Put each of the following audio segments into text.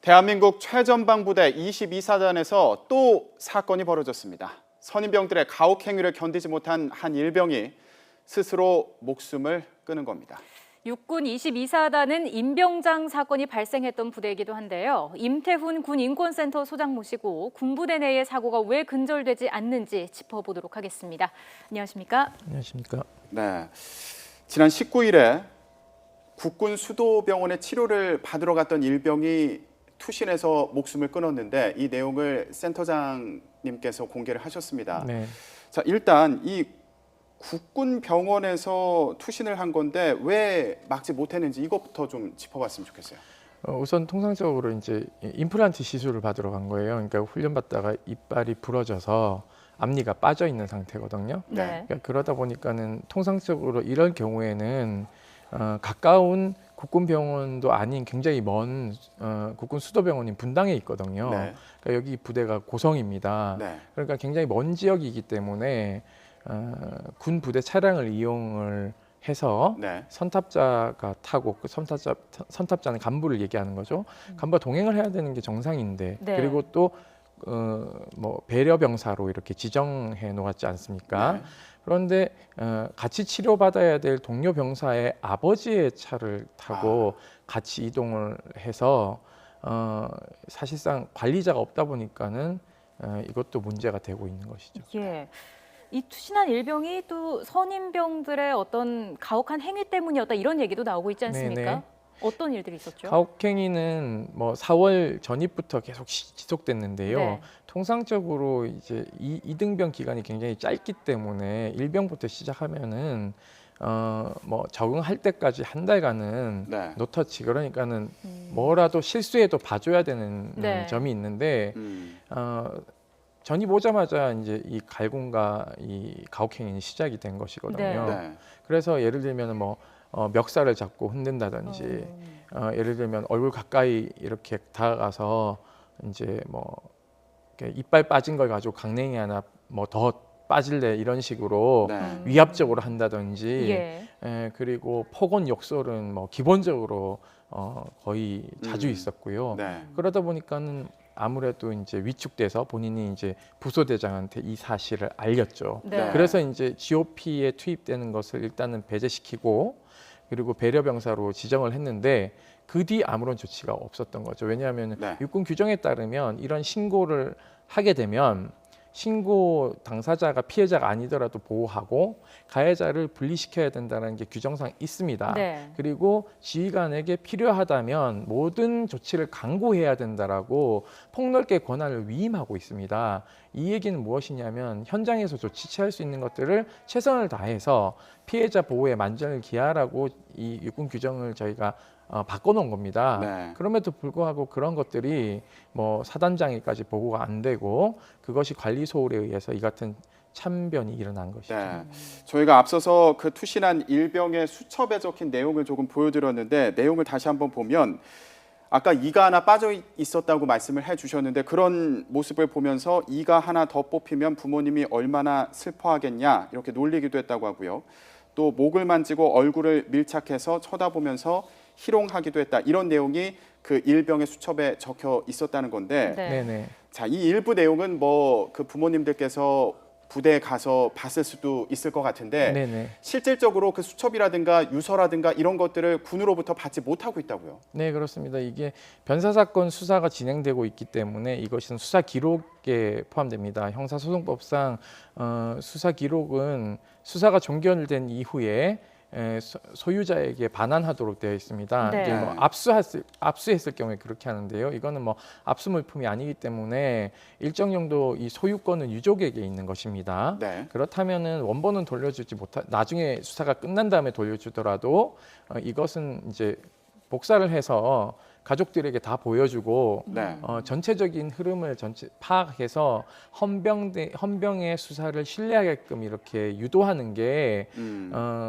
대한민국 최전방부대 22사단에서 또 사건이 벌어졌습니다. 선임병들의 가혹 행위를 견디지 못한 한 일병이 스스로 목숨을 끊은 겁니다. 육군 22사단은 임병장 사건이 발생했던 부대이기도 한데요. 임태훈 군인권센터 소장 모시고 군부대 내의 사고가 왜 근절되지 않는지 짚어보도록 하겠습니다. 안녕하십니까? 안녕하십니까? 네, 지난 19일에 국군 수도병원에 치료를 받으러 갔던 일병이 투신해서 목숨을 끊었는데 이 내용을 센터장님께서 공개를 하셨습니다. 네. 자, 일단 이 국군 병원에서 투신을 한 건데 왜 막지 못했는지 이것부터 좀 짚어봤으면 좋겠어요. 우선 통상적으로 이제 임플란트 시술을 받으러 간 거예요. 그러니까 훈련 받다가 이빨이 부러져서 앞니가 빠져 있는 상태거든요. 네. 그러니까 그러다 보니까는 통상적으로 이런 경우에는 가까운 국군 병원도 아닌 굉장히 먼 국군 수도병원인 분당에 있거든요. 네. 그러니까 여기 부대가 고성입니다. 네. 그러니까 굉장히 먼 지역이기 때문에 군 부대 차량을 이용을 해서 네. 선탑자가 타고 그 선탑자는 간부를 얘기하는 거죠. 간부가 동행을 해야 되는 게 정상인데 네. 그리고 또 뭐 배려 병사로 이렇게 지정해 놓았지 않습니까? 네. 그런데 같이 치료받아야 될 동료 병사의 아버지의 차를 타고 같이 이동을 해서 사실상 관리자가 없다 보니까는 이것도 문제가 되고 있는 것이죠. 예. 이 투신한 일병이 또 선임병들의 어떤 가혹한 행위 때문이었다 이런 얘기도 나오고 있지 않습니까? 네네. 어떤 일들이 있었죠? 가혹행위는 뭐 4월 전입부터 계속 지속됐는데요. 네. 통상적으로 이제 이등병 기간이 굉장히 짧기 때문에 일병부터 시작하면은 뭐 적응할 때까지 한 달간은 네. 노터치 그러니까는 뭐라도 실수해도 봐줘야 되는 네. 점이 있는데 전입 오자마자 이제 이 갈굼과 이 가혹행위는 시작이 된 것이거든요. 네. 그래서 예를 들면 뭐 멱살을 잡고 흔든다든지 예를 들면 얼굴 가까이 이렇게 다가가서 이제 뭐 이렇게 이빨 빠진 걸 가지고 강냉이 하나 뭐 더 빠질래 이런 식으로 네. 위압적으로 한다든지 예. 그리고 폭언 욕설은 뭐 기본적으로 거의 자주 있었고요. 네. 그러다 보니까는 아무래도 이제 위축돼서 본인이 이제 부소대장한테 이 사실을 알렸죠. 네. 그래서 이제 GOP에 투입되는 것을 일단은 배제시키고 그리고 배려병사로 지정을 했는데 그 뒤 아무런 조치가 없었던 거죠. 왜냐하면 네. 육군 규정에 따르면 이런 신고를 하게 되면 신고 당사자가 피해자가 아니더라도 보호하고 가해자를 분리시켜야 된다는 게 규정상 있습니다. 네. 그리고 지휘관에게 필요하다면 모든 조치를 강구해야 된다라고 폭넓게 권한을 위임하고 있습니다. 이 얘기는 무엇이냐면 현장에서 조치 취할 수 있는 것들을 최선을 다해서 피해자 보호에 만전을 기하라고 이 육군 규정을 저희가 바꿔놓은 겁니다. 네. 그럼에도 불구하고 그런 것들이 뭐 사단장에까지 보고가 안 되고 그것이 관리 소홀에 의해서 이 같은 참변이 일어난 것이죠. 네. 저희가 앞서서 그 투신한 일병의 수첩에 적힌 내용을 조금 보여드렸는데 내용을 다시 한번 보면 아까 이가 하나 빠져 있었다고 말씀을 해주셨는데 그런 모습을 보면서 이가 하나 더 뽑히면 부모님이 얼마나 슬퍼하겠냐 이렇게 놀리기도 했다고 하고요. 또 목을 만지고 얼굴을 밀착해서 쳐다보면서 희롱하기도 했다. 이런 내용이 그 일병의 수첩에 적혀 있었다는 건데 네. 네네. 자, 이 일부 내용은 뭐 그 부모님들께서 부대에 가서 봤을 수도 있을 것 같은데 네네. 실질적으로 그 수첩이라든가 유서라든가 이런 것들을 군으로부터 받지 못하고 있다고요. 네, 그렇습니다. 이게 변사 사건 수사가 진행되고 있기 때문에 이것은 수사 기록에 포함됩니다. 형사소송법상 수사 기록은 수사가 종결된 이후에 소유자에게 반환하도록 되어 있습니다. 네. 이제 뭐 압수했을 경우에 그렇게 하는데요. 이거는 뭐 압수 물품이 아니기 때문에 일정 정도 이 소유권은 유족에게 있는 것입니다. 네. 그렇다면은 원본은 돌려주지 못하. 나중에 수사가 끝난 다음에 돌려주더라도 이것은 이제 복사를 해서 가족들에게 다 보여주고 네. 전체적인 흐름을 파악해서 헌병의 수사를 신뢰하게끔 이렇게 유도하는 게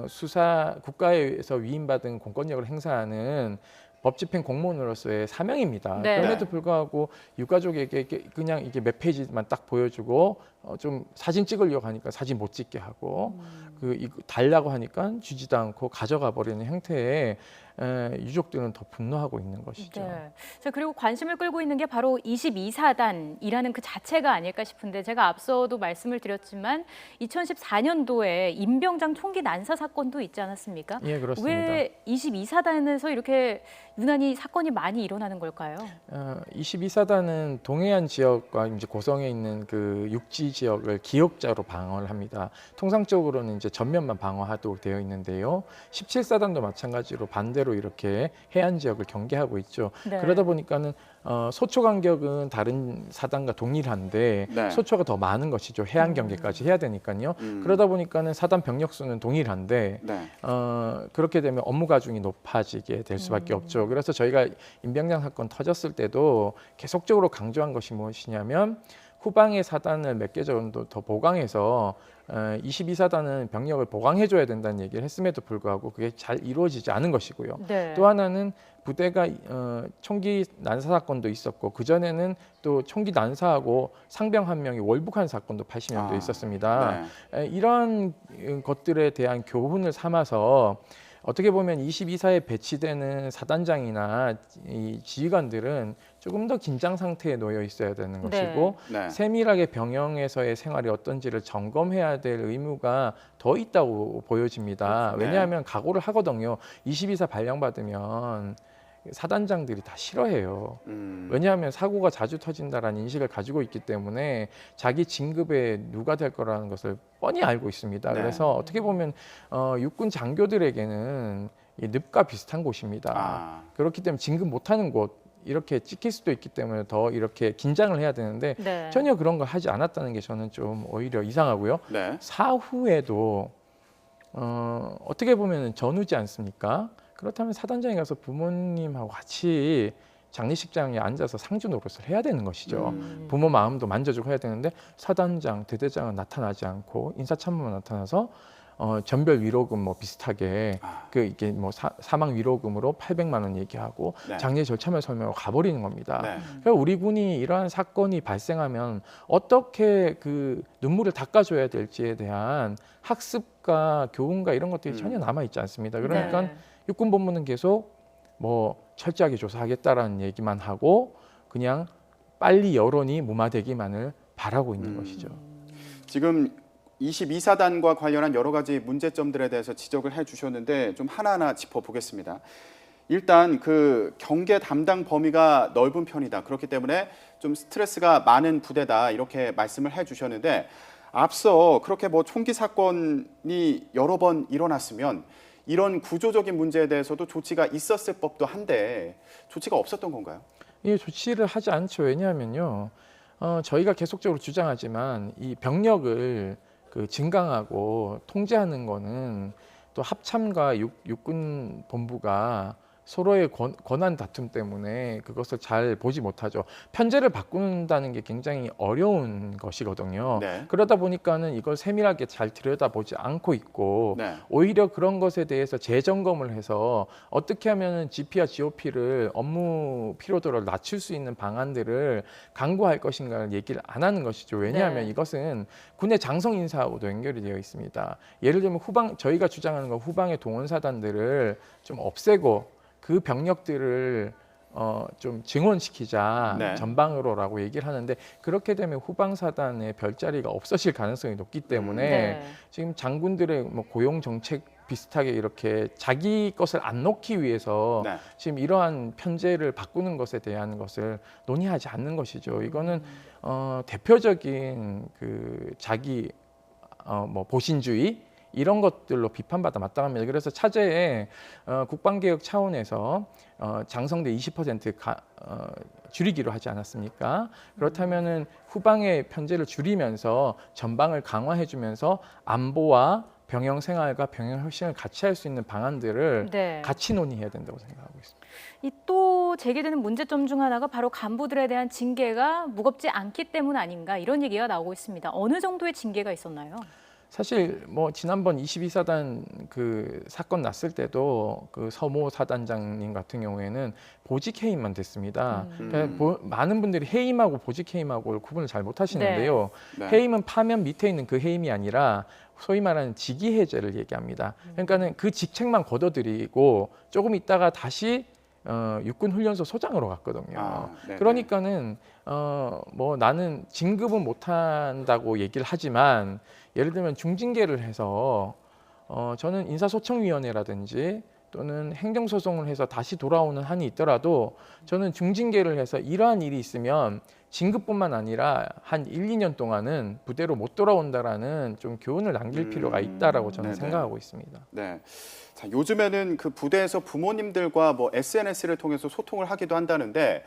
수사 국가에서 위임받은 공권력을 행사하는 법집행 공무원으로서의 사명입니다. 네. 그럼에도 불구하고 유가족에게 그냥 이게 몇 페이지만 딱 보여주고 좀 사진 찍으려고 하니까 사진 못 찍게 하고 이거 달라고 하니까 주지도 않고 가져가 버리는 형태의 유족들은 더 분노하고 있는 것이죠. 네. 자, 그리고 관심을 끌고 있는 게 바로 22사단이라는 그 자체가 아닐까 싶은데 제가 앞서도 말씀을 드렸지만 2014년도에 임병장 총기 난사 사건도 있지 않았습니까? 예, 그렇습니다. 왜 22사단에서 이렇게 유난히 사건이 많이 일어나는 걸까요? 22사단은 동해안 지역과 이제 고성에 있는 그 육지 지역을 기역자로 방어를 합니다. 통상적으로는 이제 전면만 방어하도록 되어 있는데요. 17사단도 마찬가지로 반대로 이렇게 해안 지역을 경계하고 있죠. 네. 그러다 보니까는 소초 간격은 다른 사단과 동일한데 네. 소초가 더 많은 것이죠. 해안 경계까지 해야 되니까요. 그러다 보니까는 사단 병력 수는 동일한데 네. 그렇게 되면 업무 가중이 높아지게 될 수밖에 없죠. 그래서 저희가 임병장 사건 터졌을 때도 계속적으로 강조한 것이 무엇이냐면 후방의 사단을 몇 개 정도 더 보강해서 22사단은 병력을 보강해줘야 된다는 얘기를 했음에도 불구하고 그게 잘 이루어지지 않은 것이고요. 네. 또 하나는 부대가 총기 난사 사건도 있었고 그 전에는 또 총기 난사하고 상병 한 명이 월북한 사건도 80년도에 있었습니다. 네. 이런 것들에 대한 교훈을 삼아서 어떻게 보면 22사에 배치되는 사단장이나 이 지휘관들은 조금 더 긴장 상태에 놓여 있어야 되는 것이고 네. 세밀하게 병영에서의 생활이 어떤지를 점검해야 될 의무가 더 있다고 보여집니다. 네. 왜냐하면 각오를 하거든요. 22사 발령받으면 사단장들이 다 싫어해요. 왜냐하면 사고가 자주 터진다라는 인식을 가지고 있기 때문에 자기 진급에 누가 될 거라는 것을 뻔히 알고 있습니다. 네. 그래서 어떻게 보면 육군 장교들에게는 이 늪과 비슷한 곳입니다. 그렇기 때문에 진급 못하는 곳 이렇게 찍힐 수도 있기 때문에 더 이렇게 긴장을 해야 되는데 네. 전혀 그런 걸 하지 않았다는 게 저는 좀 오히려 이상하고요. 네. 사후에도 어떻게 보면 전우지 않습니까? 그렇다면 사단장에 가서 부모님하고 같이 장례식장에 앉아서 상주 노릇을 해야 되는 것이죠. 부모 마음도 만져주고 해야 되는데 사단장, 대대장은 나타나지 않고 인사참모만 나타나서 전별 위로금 뭐 비슷하게 이게 뭐 사망 위로금으로 800만 원 얘기하고 네. 장례 절차만 설명하고 가버리는 겁니다. 네. 그러니까 우리 군이 이러한 사건이 발생하면 어떻게 그 눈물을 닦아줘야 될지에 대한 학습과 교훈과 이런 것들이 전혀 남아 있지 않습니다. 그러니까 네. 육군본부는 계속 뭐 철저하게 조사하겠다라는 얘기만 하고 그냥 빨리 여론이 무마되기만을 바라고 있는 것이죠. 지금 22사단과 관련한 여러 가지 문제점들에 대해서 지적을 해주셨는데 좀 하나하나 짚어보겠습니다. 일단 그 경계 담당 범위가 넓은 편이다. 그렇기 때문에 좀 스트레스가 많은 부대다. 이렇게 말씀을 해주셨는데 앞서 그렇게 뭐 총기 사건이 여러 번 일어났으면 이런 구조적인 문제에 대해서도 조치가 있었을 법도 한데 조치가 없었던 건가요? 이 조치를 하지 않죠. 왜냐하면요, 저희가 계속적으로 주장하지만 이 병력을 그 증강하고 통제하는 거는 또 합참과 육군 본부가 서로의 권한 다툼 때문에 그것을 잘 보지 못하죠. 편제를 바꾼다는 게 굉장히 어려운 것이거든요. 네. 그러다 보니까는 이걸 세밀하게 잘 들여다보지 않고 있고 네. 오히려 그런 것에 대해서 재점검을 해서 어떻게 하면은 GP와 GOP를 업무 피로도를 낮출 수 있는 방안들을 강구할 것인가를 얘기를 안 하는 것이죠. 왜냐하면 네. 이것은 군의 장성 인사하고도 연결이 되어 있습니다. 예를 들면 저희가 주장하는 건 후방의 동원사단들을 좀 없애고 그 병력들을 좀 증원시키자 네. 전방으로라고 얘기를 하는데 그렇게 되면 후방 사단의 별자리가 없어질 가능성이 높기 때문에 네. 지금 장군들의 뭐 고용 정책 비슷하게 이렇게 자기 것을 안 놓기 위해서 네. 지금 이러한 편제를 바꾸는 것에 대한 것을 논의하지 않는 것이죠. 이거는 대표적인 그 자기 뭐 보신주의 이런 것들로 비판받아 마땅합니다. 그래서 차제에 국방개혁 차원에서 장성대 20% 줄이기로 하지 않았습니까? 그렇다면은 후방의 편제를 줄이면서 전방을 강화해주면서 안보와 병영 생활과 병영 혁신을 같이 할 수 있는 방안들을 네. 같이 논의해야 된다고 생각하고 있습니다. 이 또 제기되는 문제점 중 하나가 바로 간부들에 대한 징계가 무겁지 않기 때문 아닌가 이런 얘기가 나오고 있습니다. 어느 정도의 징계가 있었나요? 사실 뭐 지난번 22사단 그 사건 났을 때도 그 서모 사단장님 같은 경우에는 보직 해임만 됐습니다. 그러니까 많은 분들이 해임하고 보직 해임하고 구분을 잘 못하시는데요. 네. 해임은 파면 밑에 있는 그 해임이 아니라 소위 말하는 직위 해제를 얘기합니다. 그러니까는 그 직책만 걷어들이고 조금 있다가 다시 육군 훈련소 소장으로 갔거든요. 네네. 그러니까는 뭐 나는 진급은 못한다고 얘기를 하지만 예를 들면 중징계를 해서 저는 인사소청위원회라든지 또는 행정소송을 해서 다시 돌아오는 한이 있더라도 저는 중징계를 해서 이러한 일이 있으면 진급뿐만 아니라 한 1, 2년 동안은 부대로 못 돌아온다라는 좀 교훈을 남길 필요가 있다라고 저는 네네. 생각하고 있습니다. 네. 자, 요즘에는 그 부대에서 부모님들과 뭐 SNS를 통해서 소통을 하기도 한다는데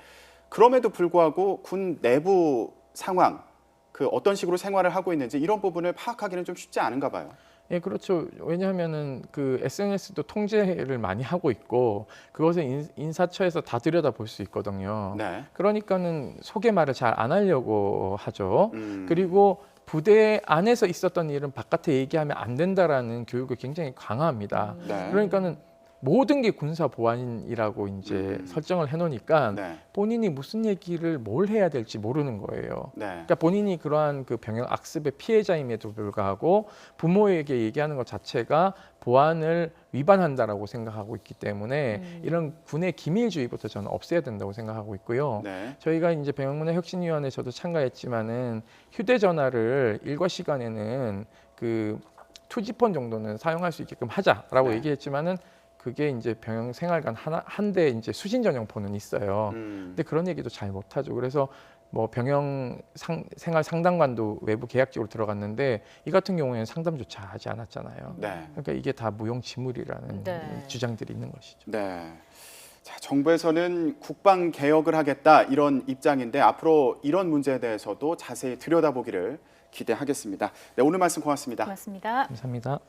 그럼에도 불구하고 군 내부 상황, 그 어떤 식으로 생활을 하고 있는지 이런 부분을 파악하기는 좀 쉽지 않은가 봐요. 예, 그렇죠. 왜냐하면은 그 SNS도 통제를 많이 하고 있고 그것을 인사처에서 다 들여다 볼 수 있거든요. 네. 그러니까는 소개말을 잘 안 하려고 하죠. 그리고 부대 안에서 있었던 일은 바깥에 얘기하면 안 된다라는 교육을 굉장히 강화합니다. 네. 그러니까는 모든 게 군사 보안이라고 이제 설정을 해놓으니까 네. 본인이 무슨 얘기를 뭘 해야 될지 모르는 거예요. 네. 그러니까 본인이 그러한 그 병역 악습의 피해자임에도 불구하고 부모에게 얘기하는 것 자체가 보안을 위반한다라고 생각하고 있기 때문에 이런 군의 기밀주의부터 저는 없애야 된다고 생각하고 있고요. 네. 저희가 이제 병역문화혁신위원회 저도 참가했지만은 휴대전화를 일과 시간에는 그 2G폰 정도는 사용할 수 있게끔 하자라고 네. 얘기했지만은 그게 이제 병영 생활관 한 대 이제 수신 전용폰은 있어요. 근데 그런 얘기도 잘 못하죠. 그래서 뭐 병영 생활 상담관도 외부 계약직으로 들어갔는데 이 같은 경우에는 상담조차 하지 않았잖아요. 네. 그러니까 이게 다 무용지물이라는 네. 주장들이 있는 것이죠. 네. 자, 정부에서는 국방 개혁을 하겠다 이런 입장인데 앞으로 이런 문제에 대해서도 자세히 들여다보기를 기대하겠습니다. 네, 오늘 말씀 고맙습니다. 고맙습니다. 감사합니다.